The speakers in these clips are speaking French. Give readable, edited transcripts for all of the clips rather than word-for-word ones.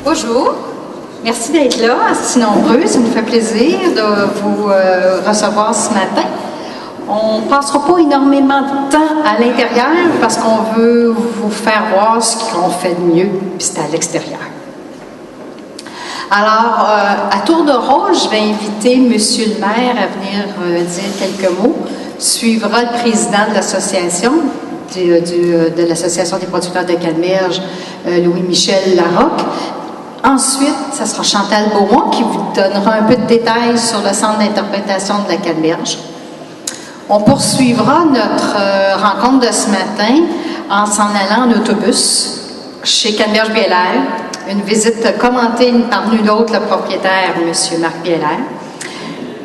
Bonjour, merci d'être là, si nombreux. Ça nous fait plaisir de vous recevoir ce matin. On ne passera pas énormément de temps à l'intérieur parce qu'on veut vous faire voir ce qu'on fait de mieux, puis c'est à l'extérieur. Alors, à tour de rôle, je vais inviter M. le maire à venir dire quelques mots. Suivra le président de l'association, de l'Association des producteurs de canneberge, Louis-Michel Larocque. Ensuite, ça sera Chantal Beaumont qui vous donnera un peu de détails sur le centre d'interprétation de la canneberge. On poursuivra notre rencontre de ce matin en s'en allant en autobus chez Canneberge Bielair. Une visite commentée par nul autre, le propriétaire, M. Marc Bielair.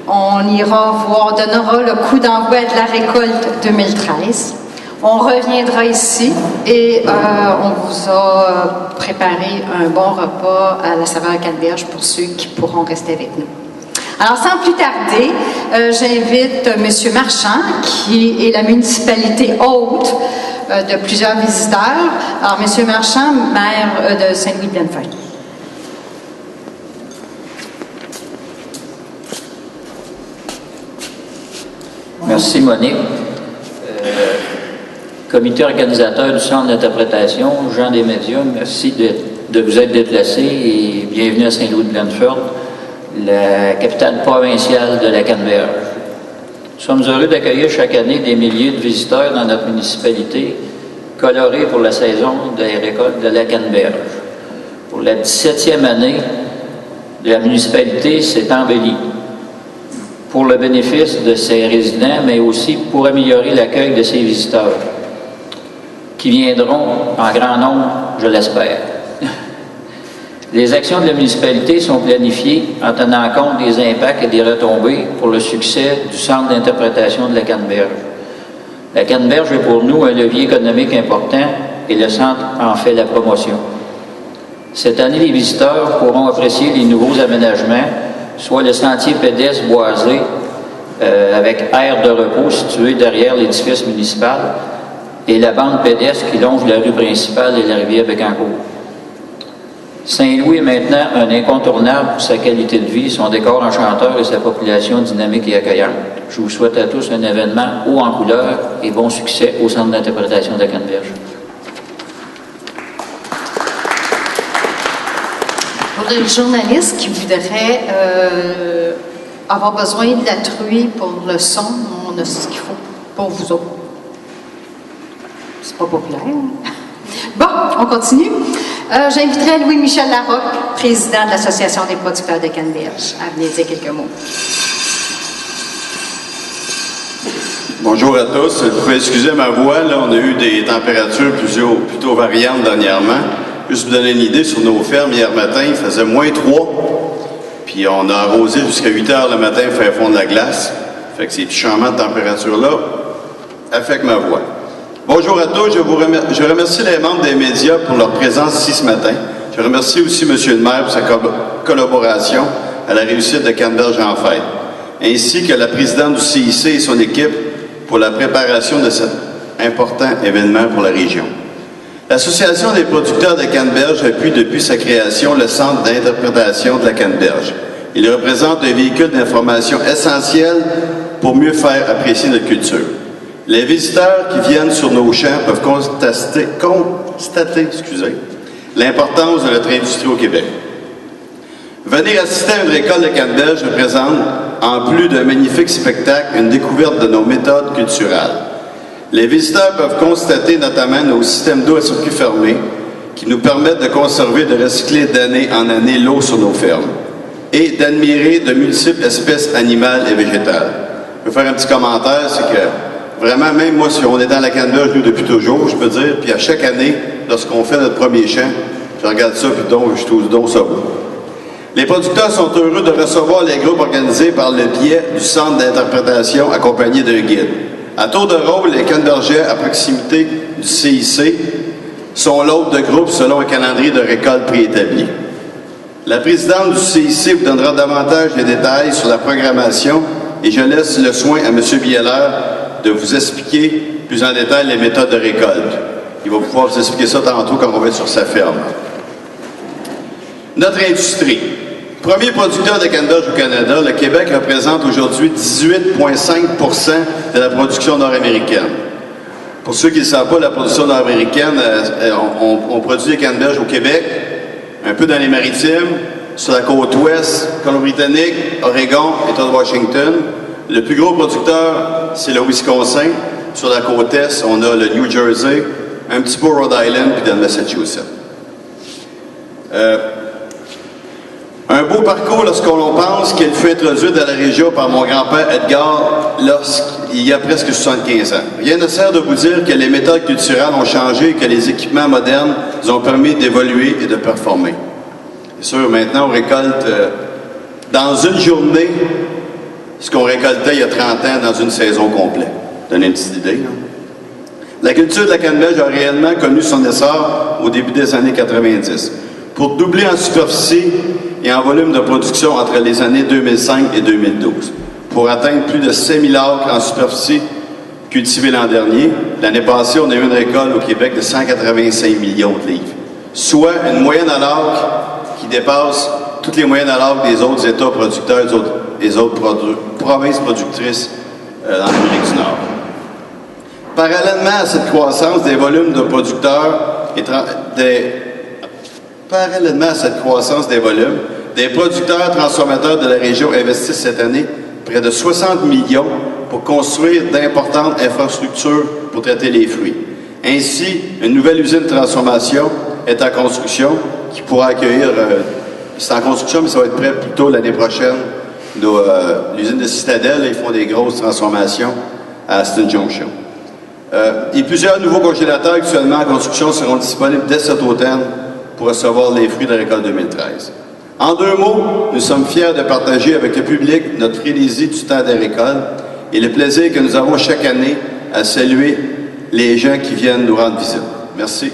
On ira voir, donnera le coup d'envoi de la récolte 2013. On reviendra ici et on vous a préparé un bon repas à la saveur canneberge pour ceux qui pourront rester avec nous. Alors, sans plus tarder, j'invite M. Marchand, qui est la municipalité hôte de plusieurs visiteurs. Alors, M. Marchand, maire de Saint-Louis-de-Bellefeuille. Merci, Monique. Comité organisateur du centre d'interprétation, Jean des médias, merci de vous être déplacés et bienvenue à Saint-Louis-de-Bellefeuille, la capitale provinciale de la canneberge. Nous sommes heureux d'accueillir chaque année des milliers de visiteurs dans notre municipalité, colorés pour la saison des récoltes de la canneberge. Pour la 17e année, la municipalité s'est embellie pour le bénéfice de ses résidents, mais aussi pour améliorer l'accueil de ses visiteurs, qui viendront en grand nombre, je l'espère. Les actions de la municipalité sont planifiées en tenant compte des impacts et des retombées pour le succès du centre d'interprétation de la canneberge. La canneberge est pour nous un levier économique important et le centre en fait la promotion. Cette année, les visiteurs pourront apprécier les nouveaux aménagements, soit le sentier pédestre boisé avec aire de repos situé derrière l'édifice municipal et la bande pédestre qui longe la rue principale et la rivière Bécancour. Saint-Louis est maintenant un incontournable pour sa qualité de vie, son décor enchanteur et sa population dynamique et accueillante. Je vous souhaite à tous un événement haut en couleur et bon succès au centre d'interprétation de la canneberge. Pour les journalistes qui voudraient avoir besoin de la truie pour le son, on a ce qu'il faut pour vous autres. C'est pas populaire. Bon, on continue. J'inviterai Louis-Michel Larocque, président de l'Association des producteurs de canneberge, à venir dire quelques mots. Bonjour à tous. Vous pouvez excuser ma voix. Là, on a eu des températures plutôt variantes dernièrement. Juste vous donner une idée, sur nos fermes, hier matin, il faisait -3. Puis on a arrosé jusqu'à 8 heures le matin pour faire fondre la glace. Fait que ces petits changements de température-là affectent ma voix. Bonjour à tous. Je remercie les membres des médias pour leur présence ici ce matin. Je remercie aussi M. le maire pour sa collaboration à la réussite de Canneberge en fête, ainsi que la présidente du CIC et son équipe pour la préparation de cet important événement pour la région. L'Association des producteurs de canneberge appuie depuis sa création le centre d'interprétation de la canneberge. Il représente un véhicule d'information essentiel pour mieux faire apprécier notre culture. Les visiteurs qui viennent sur nos champs peuvent constater l'importance de notre industrie au Québec. Venir assister à une récolte de canneberge représente, en plus d'un magnifique spectacle, une découverte de nos méthodes culturelles. Les visiteurs peuvent constater notamment nos systèmes d'eau à circuit fermé qui nous permettent de conserver et de recycler d'année en année l'eau sur nos fermes et d'admirer de multiples espèces animales et végétales. Je peux faire un petit commentaire, c'est que vraiment, même moi, si on est dans la canneberge, nous, depuis toujours, je peux dire, puis à chaque année, lorsqu'on fait notre premier champ, je regarde ça, puis donc, je trouve donc ça beau. Les producteurs sont heureux de recevoir les groupes organisés par le biais du centre d'interprétation accompagné d'un guide. À tour de rôle, les cannebergers à proximité du CIC sont l'hôte de groupe selon un calendrier de récolte préétabli. La présidente du CIC vous donnera davantage de détails sur la programmation et je laisse le soin à M. Bielair de vous expliquer plus en détail les méthodes de récolte. Il va pouvoir vous expliquer ça tantôt quand on va être sur sa ferme. Notre industrie. Premier producteur de canneberge au Canada, le Québec représente aujourd'hui 18,5 % de la production nord-américaine. Pour ceux qui ne savent pas, la production nord-américaine, on produit des canneberges au Québec, un peu dans les maritimes, sur la côte ouest, Colombie-Britannique, Oregon, État de Washington. Le plus gros producteur, c'est le Wisconsin. Sur la côte est, on a le New Jersey, un petit peu Rhode Island, puis dans le Massachusetts. Un beau parcours lorsqu'on pense qu'elle fut introduite dans la région par mon grand-père Edgar il y a presque 75 ans. Rien ne sert de vous dire que les méthodes culturelles ont changé et que les équipements modernes nous ont permis d'évoluer et de performer. C'est sûr, maintenant, on récolte dans une journée ce qu'on récoltait il y a 30 ans dans une saison complète. Donner une petite idée. Hein? La culture de la canneberge a réellement connu son essor au début des années 90. Pour doubler en superficie et en volume de production entre les années 2005 et 2012. Pour atteindre plus de 5000 acres en superficie cultivée l'an dernier, l'année passée, on a eu une récolte au Québec de 185 millions de livres, soit une moyenne à l'acre qui dépasse toutes les moyennes à l'acre des autres États producteurs, des autres provinces productrices dans l'Amérique du Nord. Parallèlement à cette croissance des volumes de producteurs des producteurs transformateurs de la région investissent cette année près de 60 millions pour construire d'importantes infrastructures pour traiter les fruits. Ainsi, une nouvelle usine de transformation est en construction qui pourra accueillir, c'est en construction mais ça va être prêt plutôt l'année prochaine, l'usine de Citadelle, ils font des grosses transformations à Aston Junction. Et plusieurs nouveaux congélateurs actuellement en construction seront disponibles dès cet automne pour recevoir les fruits de la récolte 2013. En 2 mots, nous sommes fiers de partager avec le public notre frénésie du temps des récoltes et le plaisir que nous avons chaque année à saluer les gens qui viennent nous rendre visite. Merci.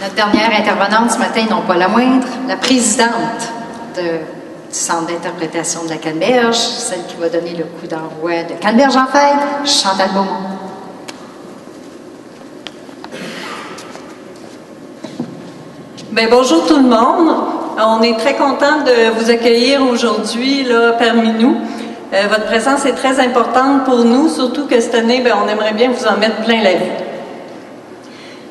Notre dernière intervenante ce matin, non pas la moindre, la présidente du Centre d'interprétation de la canneberge, celle qui va donner le coup d'envoi de Canneberge en fête, Chantal Beaumont. Bien, bonjour tout le monde. On est très content de vous accueillir aujourd'hui là parmi nous. Votre présence est très importante pour nous, surtout que cette année, on aimerait bien vous en mettre plein la vue.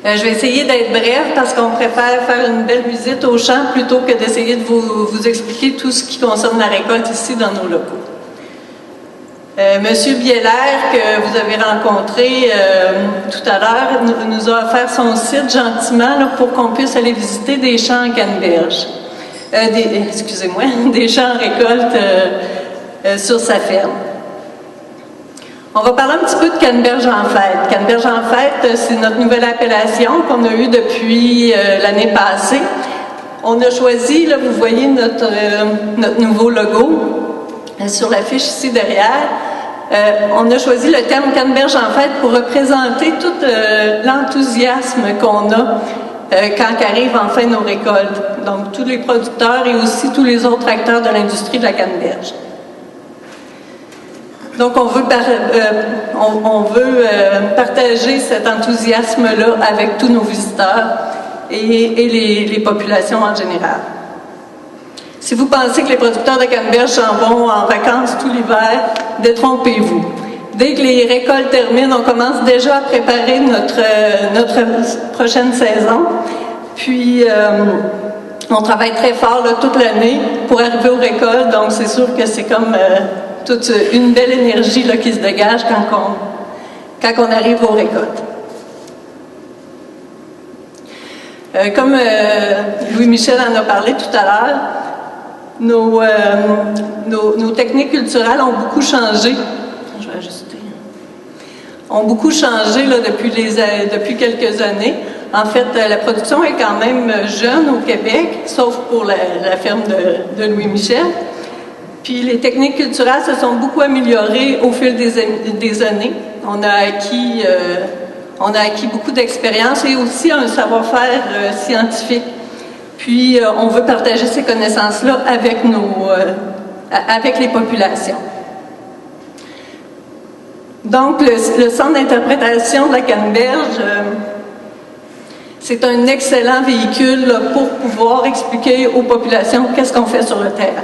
Je vais essayer d'être brève parce qu'on préfère faire une belle visite au champ plutôt que d'essayer de vous expliquer tout ce qui concerne la récolte ici dans nos locaux. Monsieur Biellaire, que vous avez rencontré tout à l'heure, nous a offert son site gentiment là, pour qu'on puisse aller visiter des champs en canneberge. Des champs en récolte sur sa ferme. On va parler un petit peu de Canneberge en fête. Canneberge en fête, c'est notre nouvelle appellation qu'on a eue depuis l'année passée. On a choisi, là, vous voyez notre nouveau logo sur l'affiche ici derrière. On a choisi le terme Canneberge en fête pour représenter tout l'enthousiasme qu'on a quand arrivent enfin nos récoltes. Donc, tous les producteurs et aussi tous les autres acteurs de l'industrie de la canneberge. Donc, on veut partager cet enthousiasme-là avec tous nos visiteurs et les populations en général. Si vous pensez que les producteurs de canneberge s'en vont en vacances tout l'hiver, détrompez-vous. Dès que les récoltes terminent, on commence déjà à préparer notre prochaine saison. Puis, on travaille très fort là, toute l'année pour arriver aux récoltes. Donc, c'est sûr que c'est comme toute une belle énergie là, qui se dégage quand on arrive aux récoltes. Comme Louis-Michel en a parlé tout à l'heure, nos techniques culturelles ont beaucoup changé. Je vais ajuster. Ont beaucoup changé là, depuis quelques années. En fait, la production est quand même jeune au Québec, sauf pour la ferme de Louis-Michel. Puis les techniques culturelles se sont beaucoup améliorées au fil des années. On a acquis beaucoup d'expérience et aussi un savoir-faire scientifique. Puis on veut partager ces connaissances-là avec les populations. Donc, le Centre d'interprétation de la Canneberge, c'est un excellent véhicule là, pour pouvoir expliquer aux populations qu'est-ce qu'on fait sur le terrain.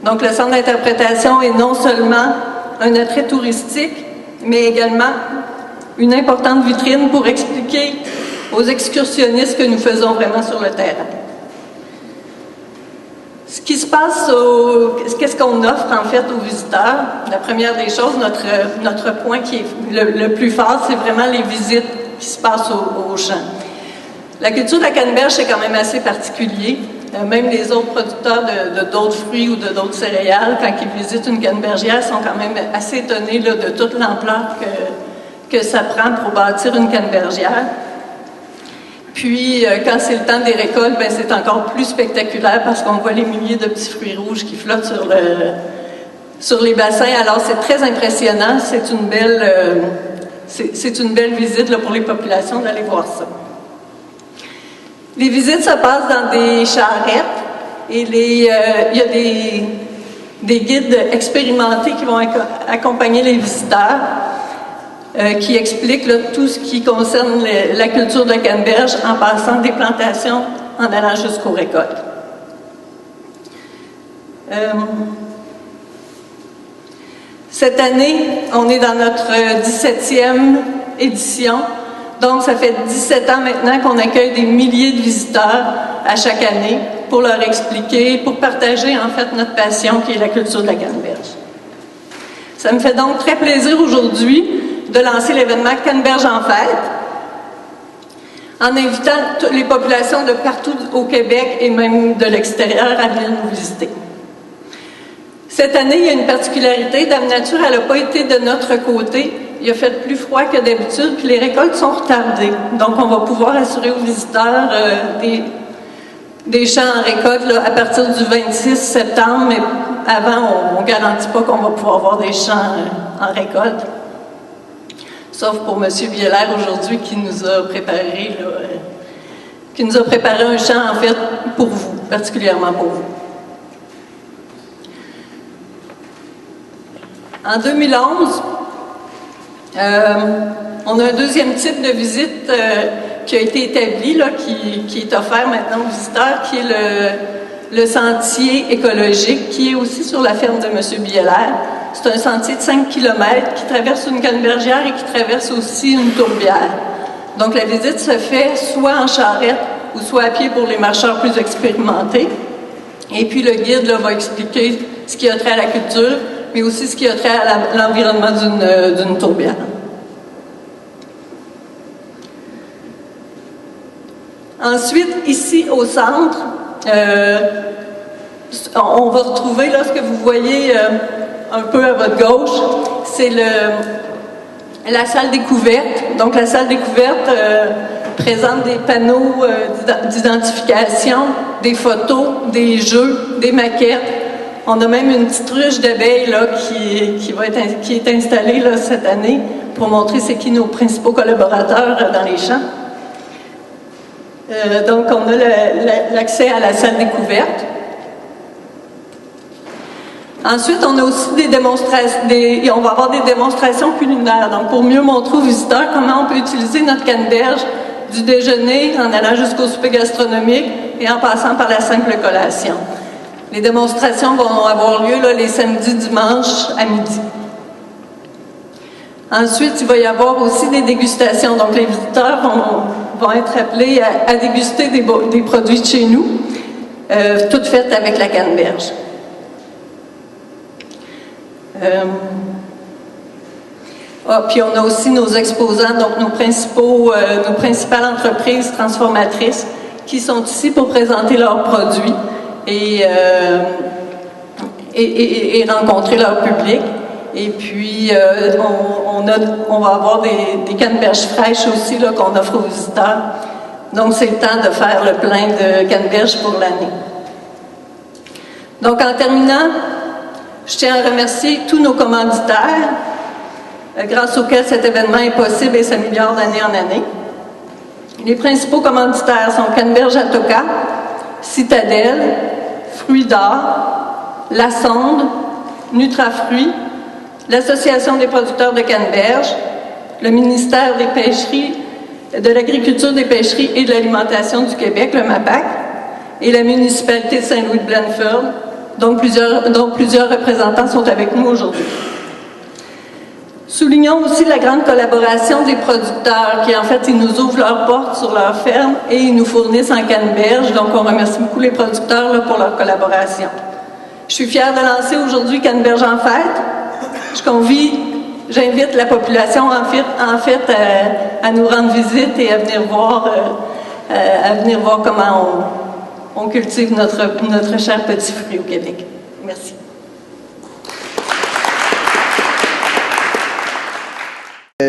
Donc, le Centre d'interprétation est non seulement un attrait touristique, mais également une importante vitrine pour expliquer aux excursionnistes que nous faisons vraiment sur le terrain. Ce qui se passe, qu'est-ce qu'on offre en fait aux visiteurs? La première des choses, notre point qui est le plus fort, c'est vraiment les visites qui se passent aux champs. La culture de la canneberge, c'est quand même assez particulier. Même les autres producteurs de d'autres fruits ou de d'autres céréales, quand ils visitent une cannebergière, sont quand même assez étonnés là, de toute l'ampleur que ça prend pour bâtir une cannebergière. Puis, quand c'est le temps des récoltes, ben, c'est encore plus spectaculaire parce qu'on voit les milliers de petits fruits rouges qui flottent sur les bassins. Alors, c'est très impressionnant. C'est une belle visite là, pour les populations d'aller voir ça. Les visites se passent dans des charrettes et il y a des guides expérimentés qui vont accompagner les visiteurs. Qui explique là, tout ce qui concerne la culture de la canneberge en passant des plantations en allant jusqu'aux récoltes. Cette année, on est dans notre 17e édition, donc ça fait 17 ans maintenant qu'on accueille des milliers de visiteurs à chaque année pour leur expliquer, pour partager en fait notre passion qui est la culture de la canneberge. Ça me fait donc très plaisir aujourd'hui de lancer l'événement Canneberge en fête, en invitant toutes les populations de partout au Québec et même de l'extérieur à venir nous visiter. Cette année, il y a une particularité. Dame Nature, elle n'a pas été de notre côté. Il a fait plus froid que d'habitude, puis les récoltes sont retardées. Donc, on va pouvoir assurer aux visiteurs des champs en récolte là, à partir du 26 septembre, mais avant, on ne garantit pas qu'on va pouvoir voir des champs en récolte. Sauf pour M. Bielaire aujourd'hui qui nous a préparé un chant en fait pour vous, particulièrement pour vous. En 2011, on a un deuxième type de visite qui a été établi, là, qui est offert maintenant aux visiteurs, qui est le sentier écologique, qui est aussi sur la ferme de M. Bielaire. C'est un sentier de 5 km qui traverse une cannebergière et qui traverse aussi une tourbière. Donc la visite se fait soit en charrette ou soit à pied pour les marcheurs plus expérimentés. Et puis le guide là, va expliquer ce qui a trait à la culture, mais aussi ce qui a trait à l'environnement d'une tourbière. Ensuite, ici au centre, on va retrouver là, ce que vous voyez un peu à votre gauche, c'est la salle découverte. Donc la salle découverte présente des panneaux d'identification, des photos, des jeux, des maquettes. On a même une petite ruche d'abeilles là, qui est installée là, cette année pour montrer c'est qui nos principaux collaborateurs dans les champs. Donc on a l'accès à la salle découverte. Ensuite, on a aussi des démonstrations, on va avoir des démonstrations culinaires, donc pour mieux montrer aux visiteurs comment on peut utiliser notre canneberge du déjeuner en allant jusqu'au souper gastronomique et en passant par la simple collation. Les démonstrations vont avoir lieu là, les samedis, dimanches à midi. Ensuite, il va y avoir aussi des dégustations, donc les visiteurs vont être appelés à déguster des produits de chez nous, toutes faites avec la canneberge. Puis on a aussi nos exposants, donc nos principales entreprises transformatrices qui sont ici pour présenter leurs produits et rencontrer leur public. Et puis on va avoir des canneberges fraîches aussi là, qu'on offre aux visiteurs. Donc c'est le temps de faire le plein de canneberges pour l'année. Donc en terminant, je tiens à remercier tous nos commanditaires, grâce auxquels cet événement est possible et s'améliore d'année en année. Les principaux commanditaires sont Canneberge Atoka, Citadelle, Fruits d'Or, La Sonde, Nutrafruits, l'Association des producteurs de canneberge, le ministère des Pêcheries, de l'Agriculture, des Pêcheries et de l'Alimentation du Québec, le MAPAC, et la municipalité de Saint-Louis-de-Blanford, dont plusieurs représentants sont avec nous aujourd'hui. Soulignons aussi la grande collaboration des producteurs qui, en fait, ils nous ouvrent leurs portes sur leur ferme et ils nous fournissent en canneberge. Donc, on remercie beaucoup les producteurs là, pour leur collaboration. Je suis fière de lancer aujourd'hui Canneberge en fête. J'invite la population, en fait à nous rendre visite et à venir voir comment on cultive notre cher petit fruit au Québec. Merci.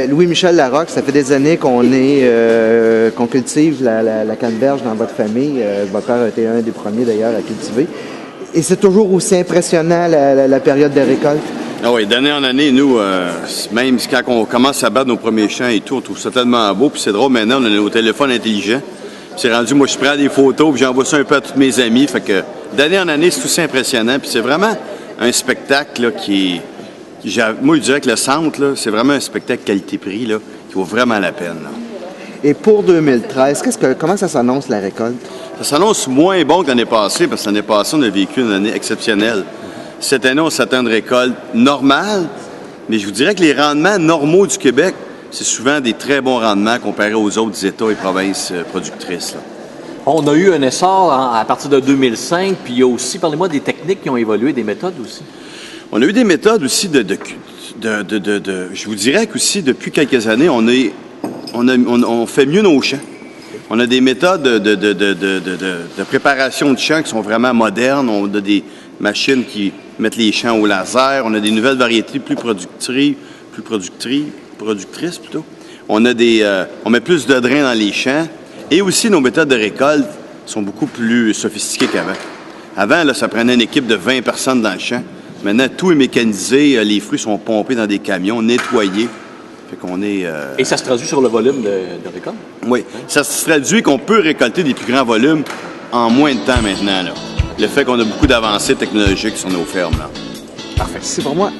Louis-Michel Larocque, ça fait des années qu'on cultive la canneberge dans votre famille. Votre père a été un des premiers d'ailleurs à cultiver. Et c'est toujours aussi impressionnant la période de récolte? Ah oui, d'année en année, nous, même quand on commence à battre nos premiers champs et tout, on trouve ça tellement beau. Puis c'est drôle, maintenant, on a nos téléphones intelligents. C'est rendu, moi, je prends des photos, puis j'envoie ça un peu à tous mes amis. Fait que d'année en année, c'est aussi impressionnant. Puis c'est vraiment un spectacle là, moi, je dirais que le centre, là, c'est vraiment un spectacle qualité-prix là, qui vaut vraiment la peine. Là. Et pour 2013, comment ça s'annonce la récolte? Ça s'annonce moins bon que l'année passée, parce que l'année passée, on a vécu une année exceptionnelle. Cette année, on s'attend à une récolte normale, mais je vous dirais que les rendements normaux du Québec, c'est souvent des très bons rendements comparés aux autres États et provinces productrices. Là. On a eu un essor à partir de 2005, puis il y a aussi, parlez-moi des techniques qui ont évolué, des méthodes aussi. On a eu des méthodes aussi je vous dirais qu'aussi, depuis quelques années, on fait mieux nos champs. On a des méthodes de préparation de champs qui sont vraiment modernes. On a des machines qui mettent les champs au laser. On a des nouvelles variétés plus productrices plutôt. On met plus de drains dans les champs. Et aussi, nos méthodes de récolte sont beaucoup plus sophistiquées qu'avant. Avant, là, ça prenait une équipe de 20 personnes dans le champ. Maintenant, tout est mécanisé. Les fruits sont pompés dans des camions, nettoyés. Fait qu'on est... Et ça se traduit sur le volume de récolte? Oui. Ça se traduit qu'on peut récolter des plus grands volumes en moins de temps maintenant. Là. Le fait qu'on a beaucoup d'avancées technologiques sur nos fermes. Là. Parfait. C'est pour moi.